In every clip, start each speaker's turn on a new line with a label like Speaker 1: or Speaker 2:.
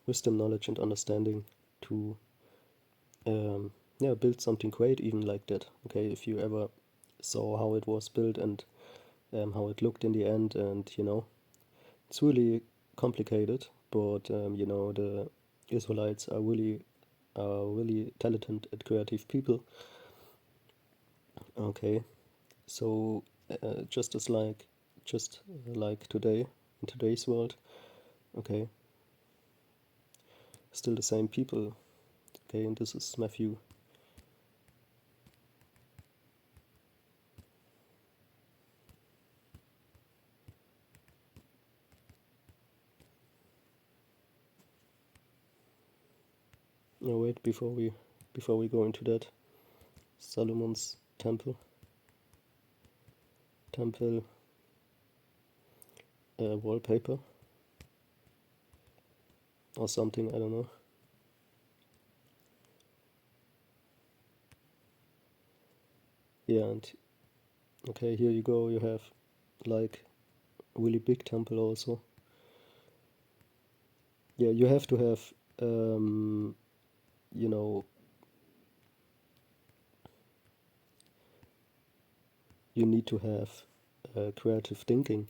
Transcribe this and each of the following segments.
Speaker 1: wisdom, knowledge, and understanding to build something great, even like that. Okay, if you ever saw how it was built and how it looked in the end, and it's really complicated, but the Israelites are really talented and creative people. Okay, so just like today, in today's world, okay, still the same people. Okay, and this is Matthew. No, wait, before we go into that, Solomon's temple wallpaper or something, I don't know. Yeah, and okay, here you go, you have like a really big temple also. Yeah, you have to have you know you need to have creative thinking,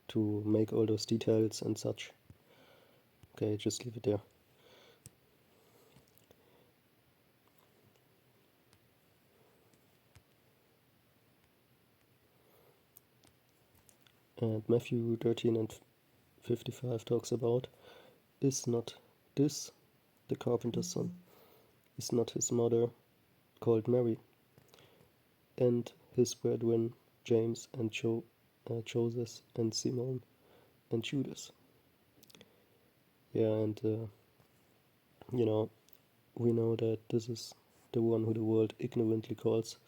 Speaker 1: to make all those details and such. Okay, just leave it there. And Matthew 13 and 55 talks about, is not this the carpenter's son? Is not his mother called Mary? And his brethren James and Joseph and Simon and Judas? Yeah, and we know that this is the one who the world ignorantly calls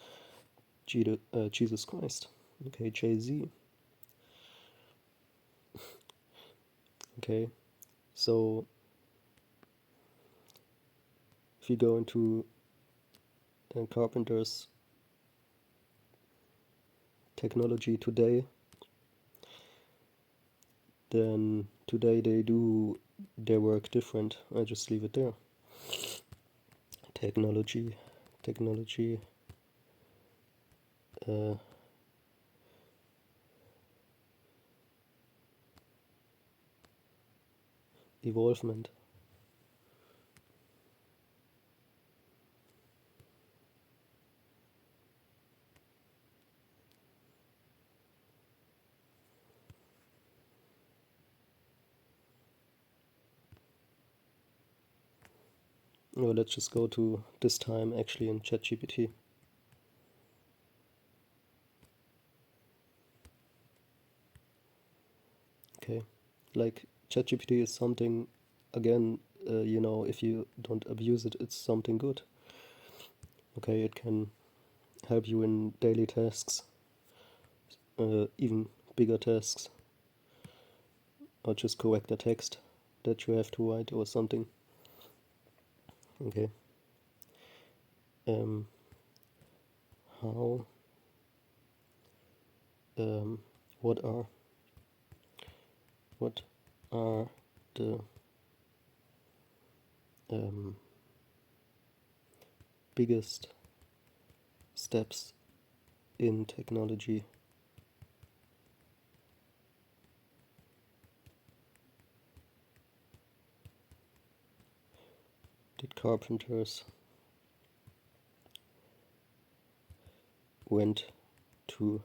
Speaker 1: Jesus Christ. Okay, JZ. Okay, so if you go into carpenters' technology today, then today they do their work different. I just leave it there. Technology, uh, evolvement. Well, let's just go to this time actually in ChatGPT. Okay, like ChatGPT is something, again, if you don't abuse it, it's something good. Okay, it can help you in daily tasks, even bigger tasks, or just correct a text that you have to write or something. Okay. How what are the biggest steps in technology that carpenters went to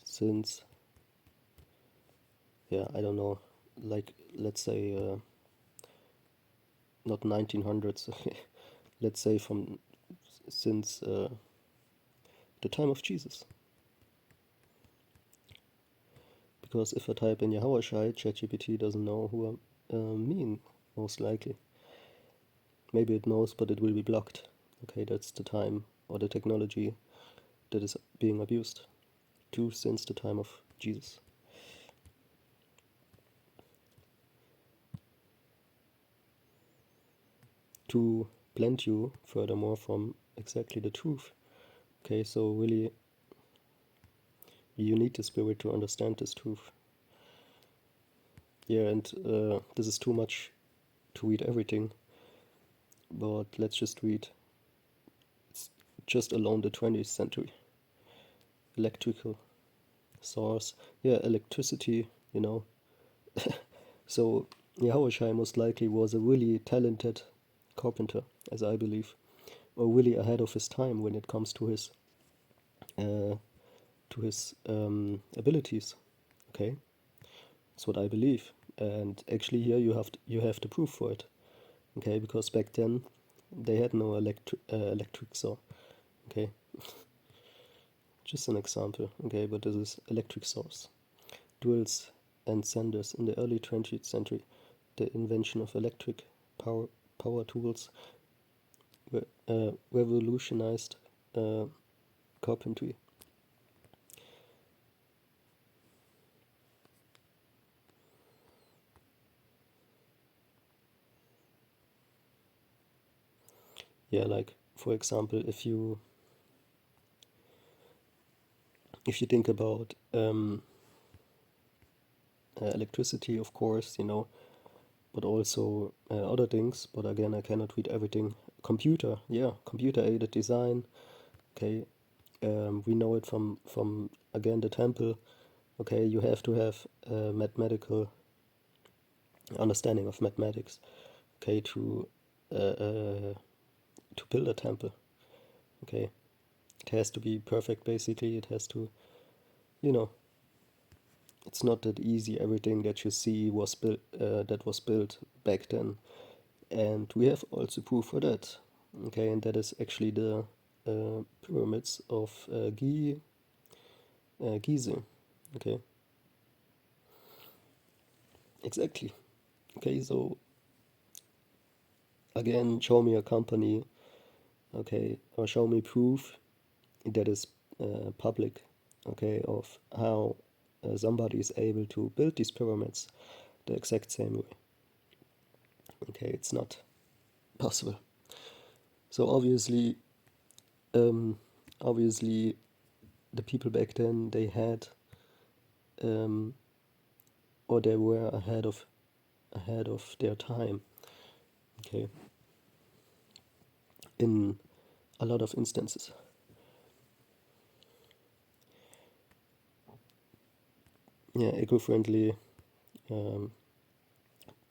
Speaker 1: since, I don't know, like, let's say not 1900s, let's say from since the time of Jesus. Because if I type in Yahushai, ChatGPT doesn't know who I mean, most likely. Maybe it knows, but it will be blocked. Okay, that's the time or the technology that is being abused since the time of Jesus. To blend you furthermore from exactly the truth. Okay, so really you need the spirit to understand this truth. Yeah, and this is too much to read everything, but let's just read just alone the 20th century. Electrical source, yeah, electricity, you know. So Yahushua most likely was a really talented carpenter, as I believe, or really ahead of his time when it comes uh, to his abilities. Okay, that's what I believe, and actually here you have the proof for it. Okay, because back then they had no electric saw. Okay, just an example. Okay, but this is electric saws, drills, and sanders in the early 20th century. The invention of electric power tools revolutionized uh, carpentry. Yeah, like for example, if you think about electricity, of course, you know, but also other things. But again, I cannot read everything. Computer, yeah, computer aided design. Okay, we know it from again the temple. Okay, you have to have mathematical understanding of mathematics. Okay, to build a temple. Okay, it has to be perfect. Basically, it has to, you know, it's not that easy. Everything that you see was built that was built back then, and we have also proof for that. Okay, and that is actually the pyramids of Giza. Okay, exactly. Okay, so again, show me a company. Okay, or show me proof that is public. Okay, of how somebody is able to build these pyramids the exact same way. Okay, it's not possible. So um, obviously, the people back then they had, um, or they were ahead of their time. Okay, in a lot of instances. Yeah, eco-friendly, um,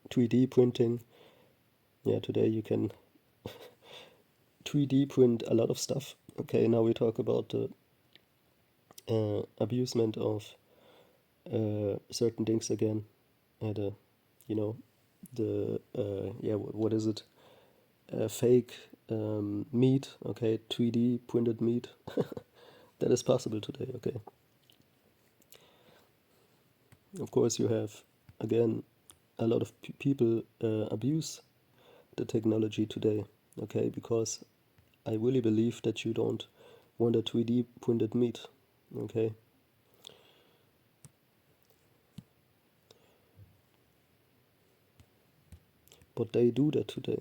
Speaker 1: 3D printing. Yeah, today you can 3D print a lot of stuff. Okay, now we talk about the abusement of certain things again. The, you know, the yeah, what is it? Fake meat. Okay, 3D printed meat. That is possible today. Okay, of course you have again a lot of people abuse the technology today. Okay, because I really believe that you don't want a 3D printed meat. Okay, but they do that today.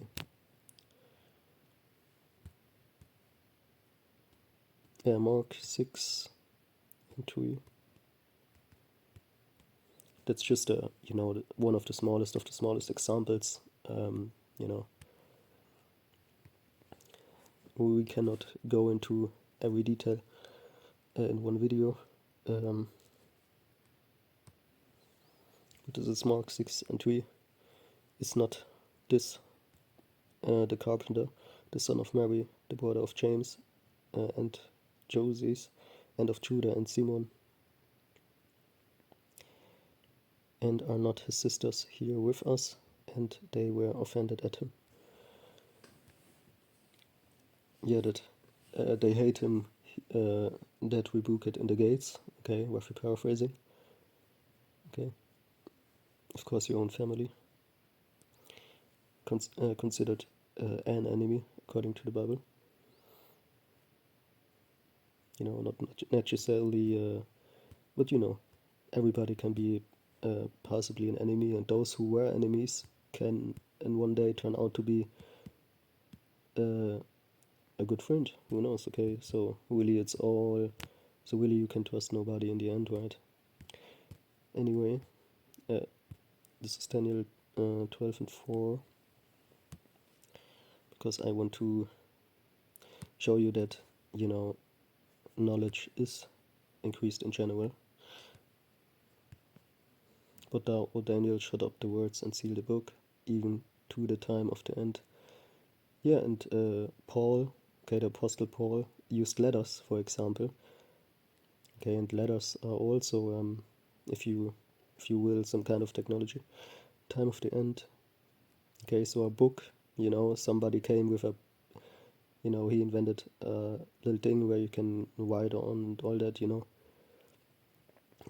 Speaker 1: Yeah, Mark 6 and 3. That's just a, you know, one of the smallest examples. You know, we cannot go into every detail in one video. Um, but this is Mark 6 and 3. It's not this the carpenter, the son of Mary, the brother of James and Joses, and of Judah and Simon, and are not his sisters here with us? And they were offended at him. Yeah, that they hate him, that rebuke it in the gates. Okay, roughly paraphrasing. Okay, of course, your own family considered an enemy according to the Bible. You know, not necessarily, but you know, everybody can be possibly an enemy, and those who were enemies can in one day turn out to be uh, a good friend. Who knows? Okay, so really, it's all. So really, you can trust nobody in the end, right? Anyway, uh, This is Daniel 12 and 4, because I want to show you that, knowledge is increased in general. But thou, O Daniel, shut up the words and seal the book, even to the time of the end. Yeah, and Paul, the Apostle Paul, used letters, for example. Okay, and letters are also, if you will, some kind of technology. Time of the end. Okay, so a book, somebody came with a, he invented a little thing where you can write on and all that,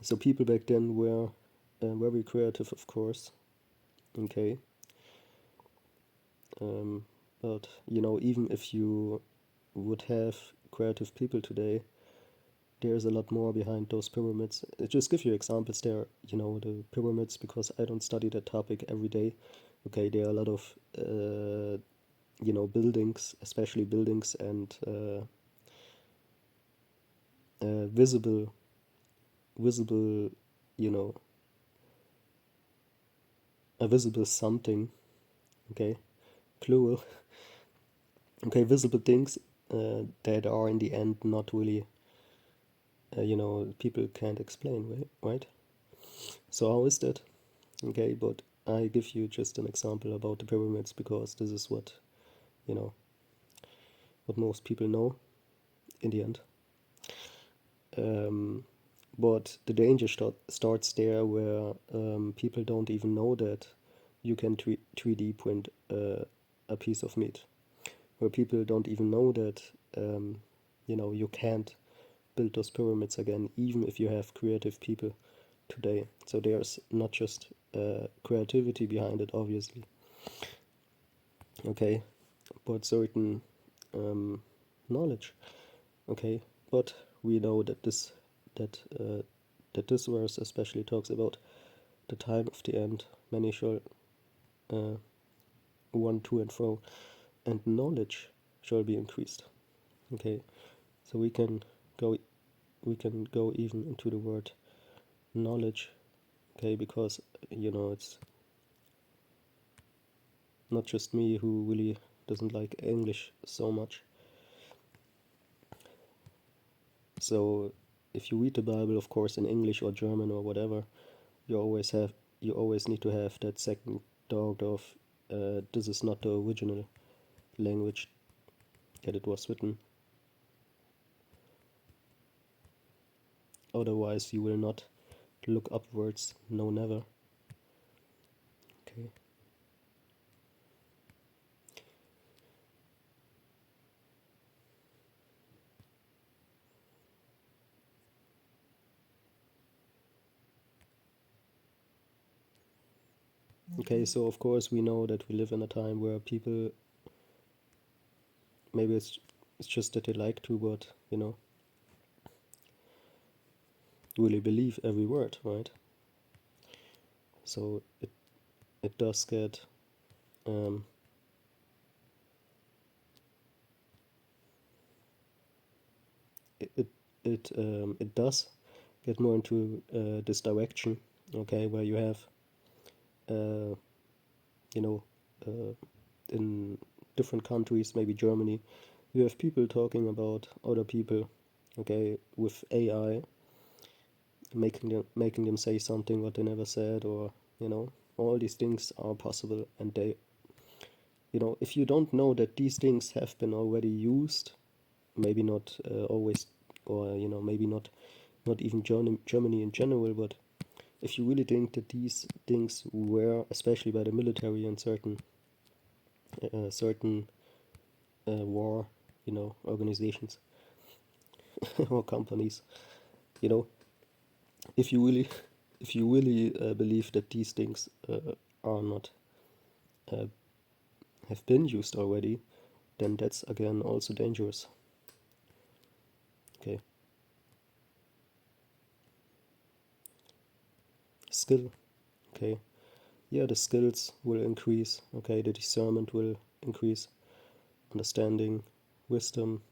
Speaker 1: So people back then were very creative, of course. Okay. But, even if you would have creative people today, there's a lot more behind those pyramids. Just give you examples there, the pyramids, because I don't study that topic every day. Okay, there are a lot of, buildings, especially buildings and visible, a visible something, okay, plural, okay, visible things that are in the end not really, people can't explain, right? So how is that? Okay, but I give you just an example about the pyramids because this is what, what most people know in the end. But the danger starts there where people don't even know that you can 3D print a piece of meat. Where people don't even know that, you can't build those pyramids again, even if you have creative people today. So there's not just creativity behind it, obviously. Okay, but certain knowledge. Okay, but we know that this verse especially talks about the time of the end. Many shall run to and fro, and knowledge shall be increased. Okay, so we can go even into the word knowledge. Okay, because it's not just me who really doesn't like English so much. So if you read the Bible, of course, in English or German or whatever, you always need to have that second thought of this is not the original language that it was written. Otherwise, you will not look upwards. No, never. Okay. Okay, so of course we know that we live in a time where people, maybe it's just that they like to, but really believe every word, right? So it does get it does get more into this direction, okay, where you have uh, you know in different countries, maybe Germany, you have people talking about other people, okay, with AI, making them say something what they never said, or all these things are possible, and they, if you don't know that these things have been already used, maybe not always, or maybe not even Germany in general, but if you really think that these things were, especially by the military and certain war, organizations or companies, you know, if you really believe that these things are not uh, have been used already, then that's again also dangerous. Okay. Skill. Okay. Yeah, the skills will increase. Okay, the discernment will increase. Understanding, wisdom.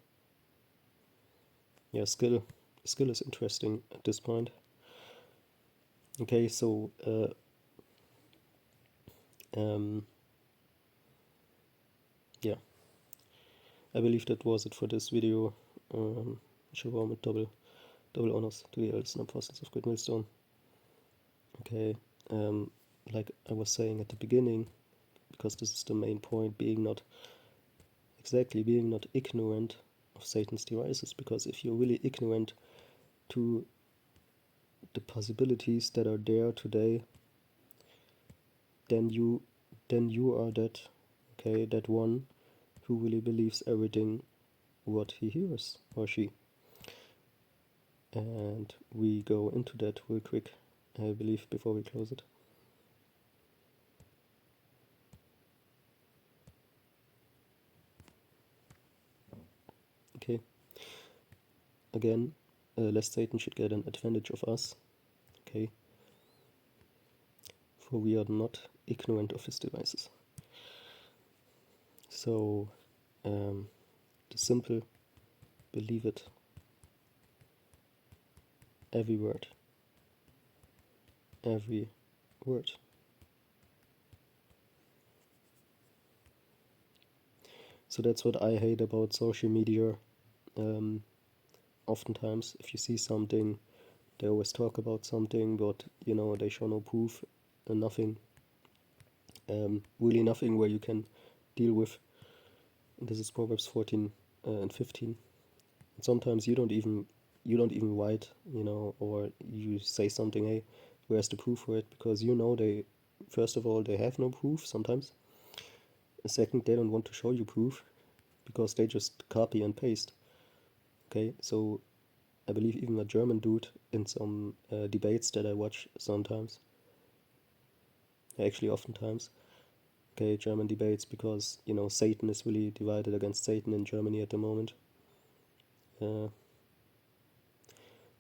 Speaker 1: Yeah, skill is interesting at this point. Okay, so Yeah, I believe that was it for this video. Shalom mit double honors to the elders and apostles of Great Millstone. Okay, like I was saying at the beginning, because this is the main point, being not ignorant of Satan's devices, because if you're really ignorant to the possibilities that are there today, then you are that one who really believes everything what he hears, or she. And we go into that real quick, I believe, before we close it. Okay. Again, lest Satan should get an advantage of us. Okay. For we are not ignorant of his devices. So, the simple, believe it, every word. So that's what I hate about social media. Oftentimes, if you see something, they always talk about something, but they show no proof, nothing, really nothing where you can deal with. And this is Proverbs 14 and 15. And sometimes you don't even write, or you say something, hey, where's the proof for it? Because they, first of all, they have no proof sometimes. Second, they don't want to show you proof because they just copy and paste. Okay, so I believe even a German dude in some debates that I watch sometimes, actually oftentimes, okay, German debates, because Satan is really divided against Satan in Germany at the moment. So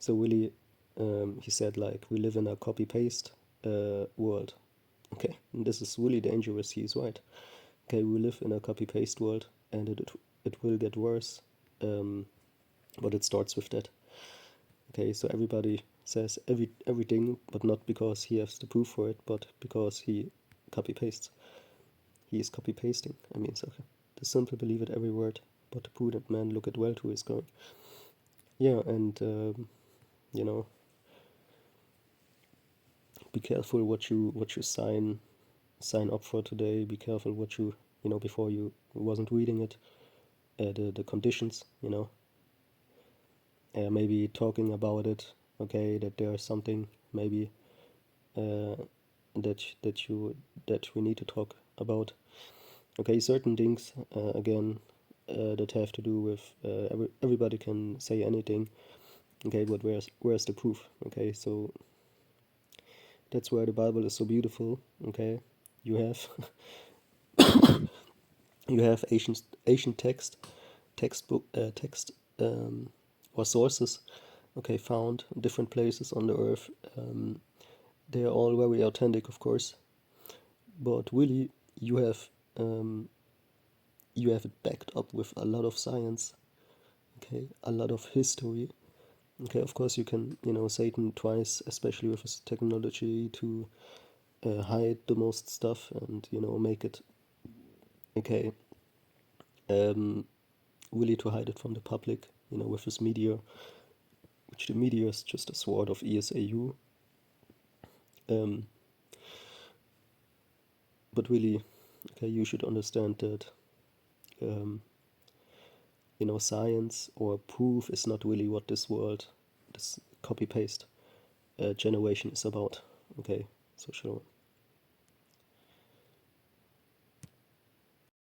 Speaker 1: really, he said, like, we live in a copy-paste world. Okay, and this is really dangerous. He's right. Okay, we live in a copy-paste world, and it will get worse, but it starts with that. Okay, so everybody says everything, but not because he has the proof for it, but because he copy-pastes. He is copy-pasting. I mean, so the simple believe it every word, but the prudent man look at well to his going. Yeah, and be careful what you sign up for today. Be careful what you before you wasn't reading it, the conditions, maybe talking about it. Okay, that there's something maybe that we need to talk about. Okay, certain things again that have to do with everybody can say anything. Okay, but where's the proof? Okay, so that's where the Bible is so beautiful. Okay, you have ancient textbook text or sources. Okay, found in different places on the earth. They are all very authentic, of course, but really you have it backed up with a lot of science. Okay, a lot of history. Okay, of course you can Satan tries, especially with his technology, to hide the most stuff and make it okay, really to hide it from the public, with his media, which the media is just a sword of ESAU. But really, okay, you should understand that science or proof is not really what this copy-paste generation is about. Okay, so shalom.